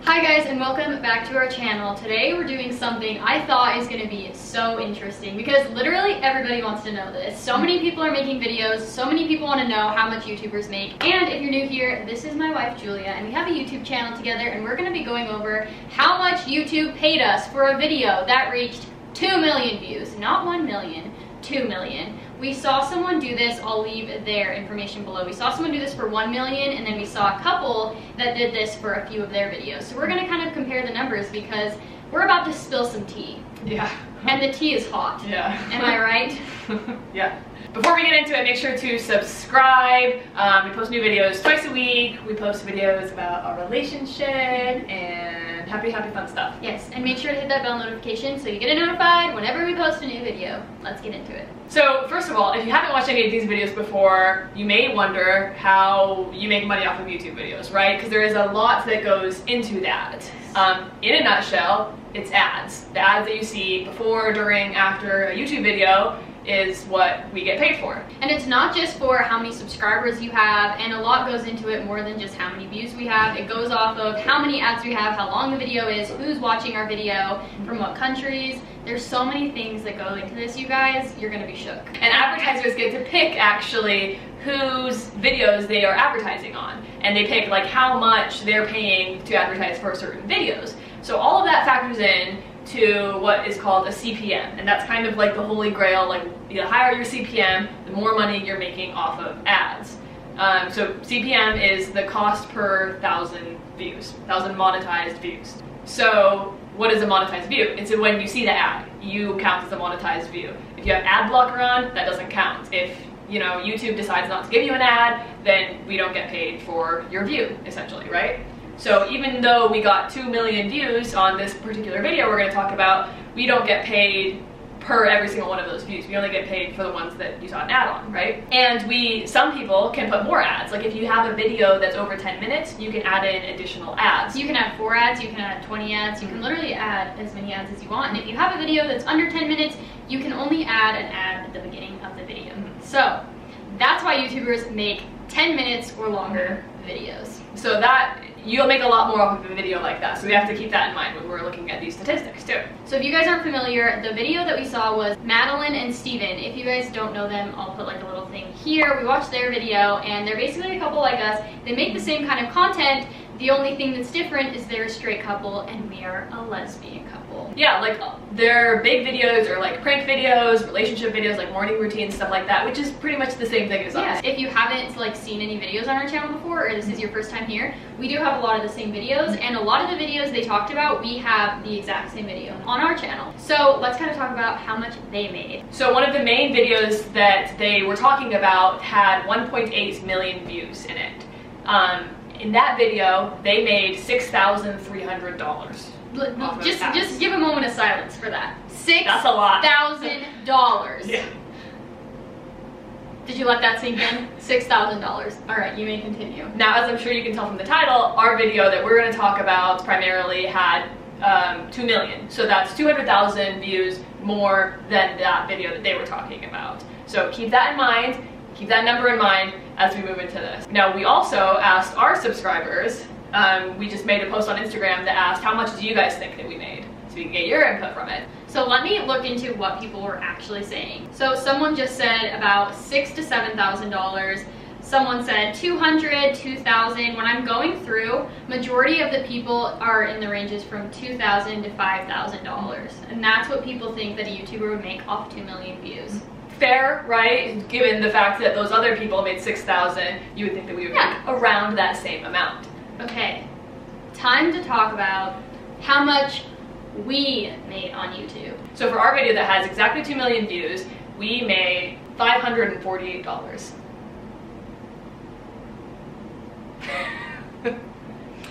Hi guys, and welcome back to our channel. Today we're doing something I thought is going to be so interesting because literally everybody wants to know this. So many people are making videos, so many people want to know how much YouTubers make. And if you're new here, this is my wife Julia and we have a YouTube channel together and we're going to be going over how much YouTube paid us for a video that reached 2 million views. Not 1 million, 2 million. We saw someone do this, I'll leave their information below. We saw someone do this for 1 million and then we saw a couple that did this for a few of their videos. So we're gonna kind of compare the numbers because we're about to spill some tea. Yeah. And the tea is hot. Yeah. Am I right? Yeah. Before we get into it, make sure to subscribe. We post new videos twice a week. We post videos about our relationship and happy fun stuff. Yes, and make sure to hit that bell notification so you get notified whenever we post a new video. Let's get into it. So first of all, if you haven't watched any of these videos before, you may wonder how you make money off of YouTube videos, right? Because there is a lot that goes into that. In a nutshell, it's ads. The ads that you see before, during, after a YouTube video is what we get paid for. And it's not just for how many subscribers you have, and a lot goes into it more than just how many views we have. It goes off of how many ads we have, how long the video is, who's watching our video, from what countries. There's so many things that go into this, you guys. You're gonna be shook. And advertisers get to pick actually whose videos they are advertising on. And they pick like how much they're paying to advertise for certain videos. So all of that factors in to what is called a CPM, and that's kind of like the holy grail. Like the higher your CPM, the more money you're making off of ads. So CPM is the cost per 1,000 views, 1,000 monetized views. So what is a monetized view? It's when you see the ad, you count as a monetized view. If you have ad blocker on, that doesn't count. If YouTube decides not to give you an ad, then we don't get paid for your view, essentially, right? So even though we got 2 million views on this particular video we're going to talk about, we don't get paid per every single one of those views. We only get paid for the ones that you saw an ad on, right? And some people can put more ads. Like if you have a video that's over 10 minutes, you can add in additional ads. You can add 4 ads, you can add 20 ads, you can literally add as many ads as you want. And if you have a video that's under 10 minutes, you can only add an ad at the beginning of the video. So that's why YouTubers make 10 minutes or longer videos. So that you'll make a lot more off of a video like that. So we have to keep that in mind when we're looking at these statistics too. So if you guys aren't familiar, the video that we saw was Madeline and Steven. If you guys don't know them, I'll put like a little thing here. We watched their video and they're basically a couple like us. They make the same kind of content. The only thing that's different is they're a straight couple and we are a lesbian couple. Yeah, like their big videos are like prank videos, relationship videos, like morning routines, stuff like that, which is pretty much the same thing as us. If you haven't like seen any videos on our channel before, or this is your first time here, we do have a lot of the same videos, and a lot of the videos they talked about, we have the exact same video on our channel. So let's kind of talk about how much they made. So one of the main videos that they were talking about had 1.8 million views in it. In that video, they made $6,300. Just give a moment of silence for that. That's a lot. $6,000. Yeah. Did you let that sink in? $6,000. All right, you may continue. Now, as I'm sure you can tell from the title, our video that we're going to talk about primarily had 2 million. So that's 200,000 views more than that video that they were talking about. So keep that in mind. Keep that number in mind as we move into this. Now, we also asked our subscribers, we just made a post on Instagram that asked, how much do you guys think that we made? So we can get your input from it. So let me look into what people were actually saying. So someone just said about $6,000 to $7,000. Someone said 200, 2,000. When I'm going through, majority of the people are in the ranges from $2,000 to $5,000. And that's what people think that a YouTuber would make off 2 million views. Fair, right? Given the fact that those other people made 6,000, you would think that we would make around that same amount. Okay, time to talk about how much we made on YouTube. So for our video that has exactly 2 million views, we made $548.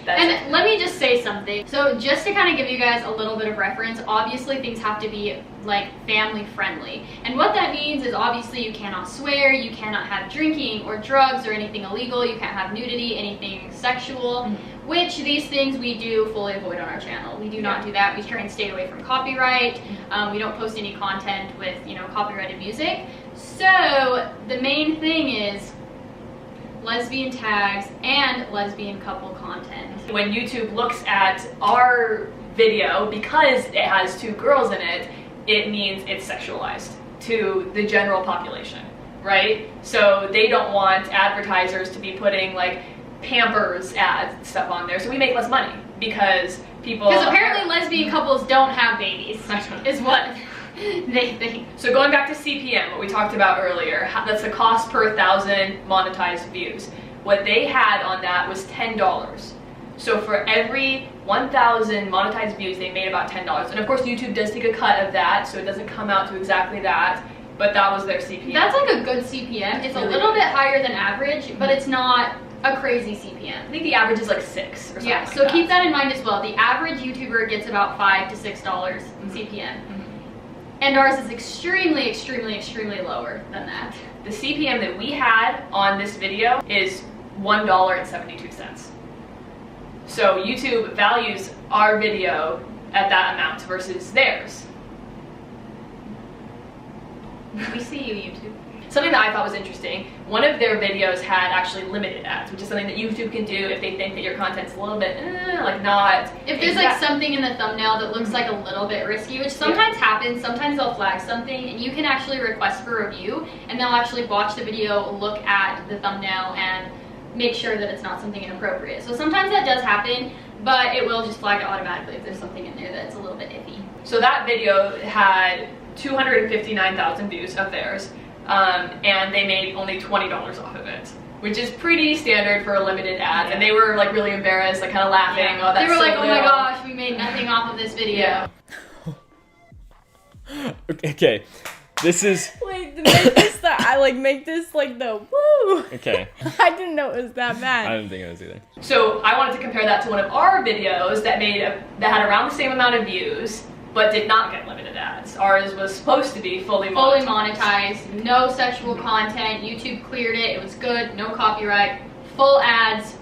And let me just say something. So just to kind of give you guys a little bit of reference, obviously things have to be like family friendly. And what that means is obviously you cannot swear, you cannot have drinking or drugs or anything illegal, you can't have nudity, anything sexual, which these things we do fully avoid on our channel. We do not do that. We try and stay away from copyright. We don't post any content with, copyrighted music. So the main thing is lesbian tags, and lesbian couple content. When YouTube looks at our video, because it has 2 girls in it, it means it's sexualized to the general population, right? So they don't want advertisers to be putting like Pampers ad stuff on there, so we make less money because people... Because apparently lesbian couples don't have babies, is what they think. So going back to CPM, what we talked about earlier, that's the cost per 1,000 monetized views. What they had on that was $10. So for every 1,000 monetized views, they made about $10. And of course, YouTube does take a cut of that, so it doesn't come out to exactly that, but that was their CPM. That's like a good CPM. It's a little bit higher than average, but it's not a crazy CPM. I think the average is like 6 or something. Yeah, so keep that in mind as well. The average YouTuber gets about $5 to $6 CPM. And ours is extremely, extremely, extremely lower than that. The CPM that we had on this video is $1.72. So YouTube values our video at that amount versus theirs. We see you, YouTube. Something that I thought was interesting, one of their videos had actually limited ads, which is something that YouTube can do if they think that your content's a little bit, like not... If there's like something in the thumbnail that looks like a little bit risky, which sometimes happens, sometimes they'll flag something, and you can actually request for review, and they'll actually watch the video, look at the thumbnail, and make sure that it's not something inappropriate. So sometimes that does happen, but it will just flag it automatically if there's something in there that's a little bit iffy. So that video had 259,000 views of theirs. And they made only $20 off of it, which is pretty standard for a limited ad. And they were like really embarrassed, like kind of laughing. Yeah. Oh, that's they were so like, oh little. my gosh, we made nothing off of this video. Yeah. Okay, this is... Wait, make this make this like the woo. Okay. I didn't know it was that bad. I didn't think it was either. So I wanted to compare that to one of our videos that that had around the same amount of views, but did not get limited ads. Ours was supposed to be fully monetized, no sexual content. YouTube cleared it. It was good, no copyright, full ads,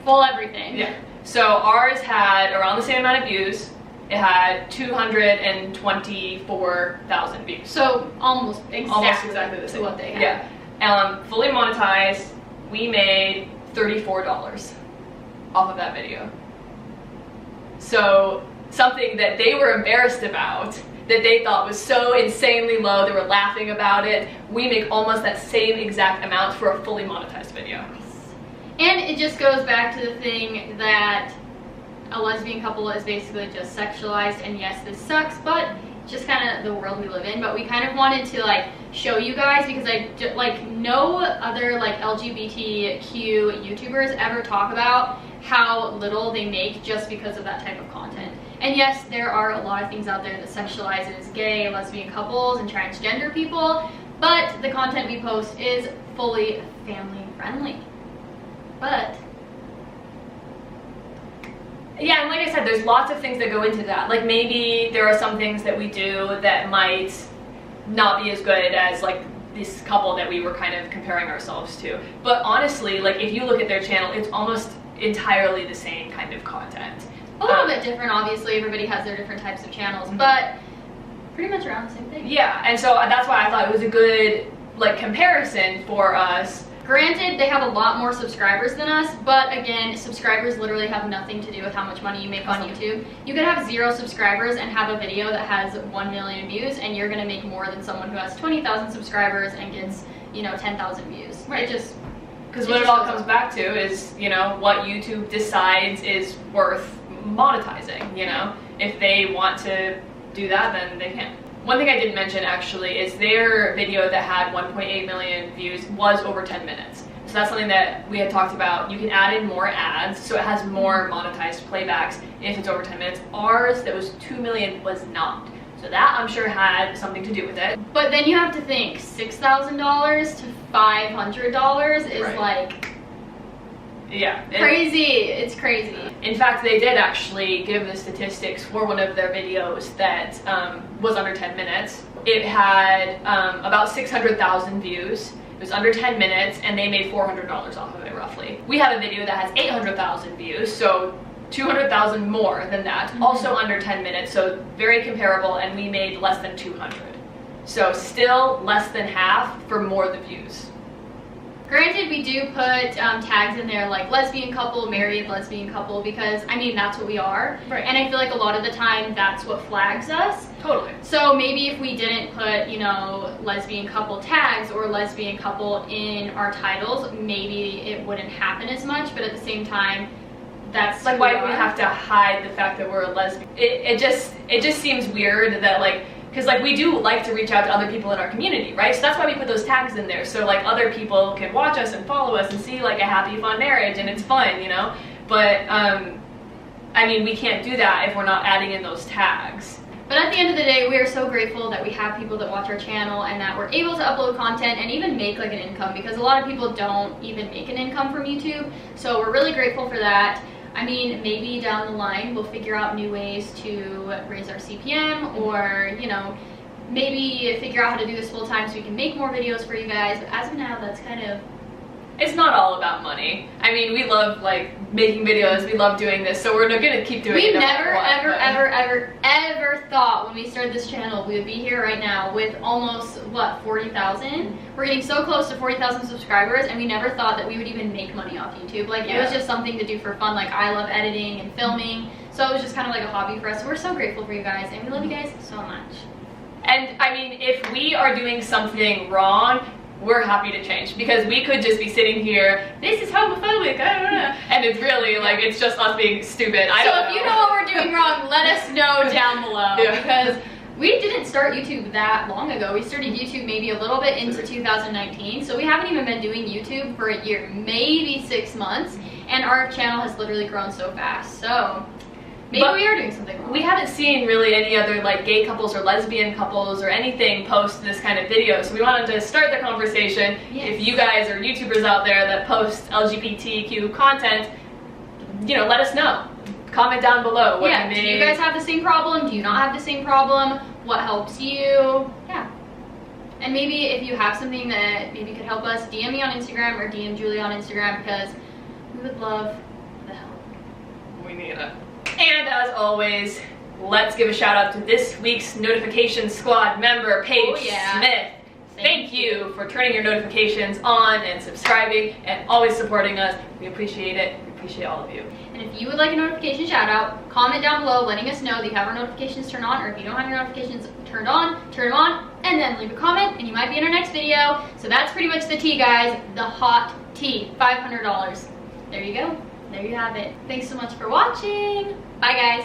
full everything. Yeah. So ours had around the same amount of views. It had 224,000 views. So almost exactly the same. to what they had. Yeah. Fully monetized, we made $34 off of that video. So something that they were embarrassed about, that they thought was so insanely low, they were laughing about it, we make almost that same exact amount for a fully monetized video. And it just goes back to the thing that a lesbian couple is basically just sexualized, and yes, this sucks, but just kind of the world we live in. But we kind of wanted to like show you guys, because like no other like LGBTQ YouTubers ever talk about how little they make just because of that type of content. And yes, there are a lot of things out there that sexualizes gay, lesbian couples, and transgender people, but the content we post is fully family friendly. But yeah, and like I said, there's lots of things that go into that. Like maybe there are some things that we do that might not be as good as like this couple that we were kind of comparing ourselves to. But honestly, like if you look at their channel, it's almost entirely the same kind of content. A little bit different, obviously. Everybody has their different types of channels, but pretty much around the same thing. Yeah, and so that's why I thought it was a good like comparison for us. Granted, they have a lot more subscribers than us, but again, subscribers literally have nothing to do with how much money you make on YouTube. You could have 0 subscribers and have a video that has 1 million views, and you're gonna make more than someone who has 20,000 subscribers and gets, 10,000 views. Right. Because what it it all comes back to is, what YouTube decides is worth monetizing, If they want to do that, then they can. One thing I didn't mention actually is their video that had 1.8 million views was over 10 minutes. So that's something that we had talked about. You can add in more ads, so it has more monetized playbacks if it's over 10 minutes. Ours that was 2 million was not. So that I'm sure had something to do with it. But then you have to think, $6,000 to $500 is like... Yeah. Crazy. It's crazy. In fact, they did actually give the statistics for one of their videos that was under 10 minutes. It had about 600,000 views. It was under 10 minutes, and they made $400 off of it, roughly. We have a video that has 800,000 views, so 200,000 more than that, also under 10 minutes, so very comparable, and we made less than 200. So still less than half for more of the views. Granted, we do put tags in there like lesbian couple, married lesbian couple, because I mean that's what we are. Right. And I feel like a lot of the time that's what flags us. Totally. So maybe if we didn't put, you know, lesbian couple tags or lesbian couple in our titles, maybe it wouldn't happen as much. But at the same time, that's Like, why do we have to hide the fact that we're a lesbian? It just seems weird that, like, because like we do like to reach out to other people in our community, right? So that's why we put those tags in there, so like other people can watch us and follow us and see like a happy, fun marriage, and it's fun, you know. But I mean, we can't do that if we're not adding in those tags. But at the end of the day, we are so grateful that we have people that watch our channel and that we're able to upload content and even make like an income, because a lot of people don't even make an income from YouTube. So we're really grateful for that. I mean, maybe down the line we'll figure out new ways to raise our CPM, or, you know, maybe figure out how to do this full time so we can make more videos for you guys. But as of now, that's kind of... It's not all about money. I mean, we love like making videos, we love doing this, so we're gonna keep doing it. We never, ever thought when we started this channel we would be here right now with almost, what, 40,000? We're getting so close to 40,000 subscribers, and we never thought that we would even make money off YouTube. Like, it was just something to do for fun. Like, I love editing and filming, so it was just kind of like a hobby for us. So we're so grateful for you guys, and we love you guys so much. And I mean, if we are doing something wrong, we're happy to change, because we could just be sitting here, this is homophobic, I don't know, and it's really like, it's just us being stupid. I don't know. So if you know what we're doing wrong, let us know down below, because we didn't start YouTube that long ago. We started YouTube maybe a little bit into 2019, so we haven't even been doing YouTube for a year, maybe 6 months, and our channel has literally grown so fast. So maybe we are doing something wrong. We haven't seen really any other like gay couples or lesbian couples or anything post this kind of video, so we wanted to start the conversation. If you guys are YouTubers out there that post LGBTQ content, you know, let us know. Comment down below. What do you guys have the same problem? Do you not have the same problem? What helps you? Yeah. And maybe if you have something that maybe could help us, DM me on Instagram or DM Julie on Instagram, because we would love the help. We need it. And as always, let's give a shout out to this week's Notification Squad member, Paige Smith. Thank you for turning your notifications on and subscribing and always supporting us. We appreciate it. We appreciate all of you. And if you would like a notification shout out, comment down below letting us know that you have our notifications turned on, or if you don't have your notifications turned on, turn them on, and then leave a comment and you might be in our next video. So that's pretty much the tea, guys. The hot tea, $500. There you go. There you have it. Thanks so much for watching. Bye, guys.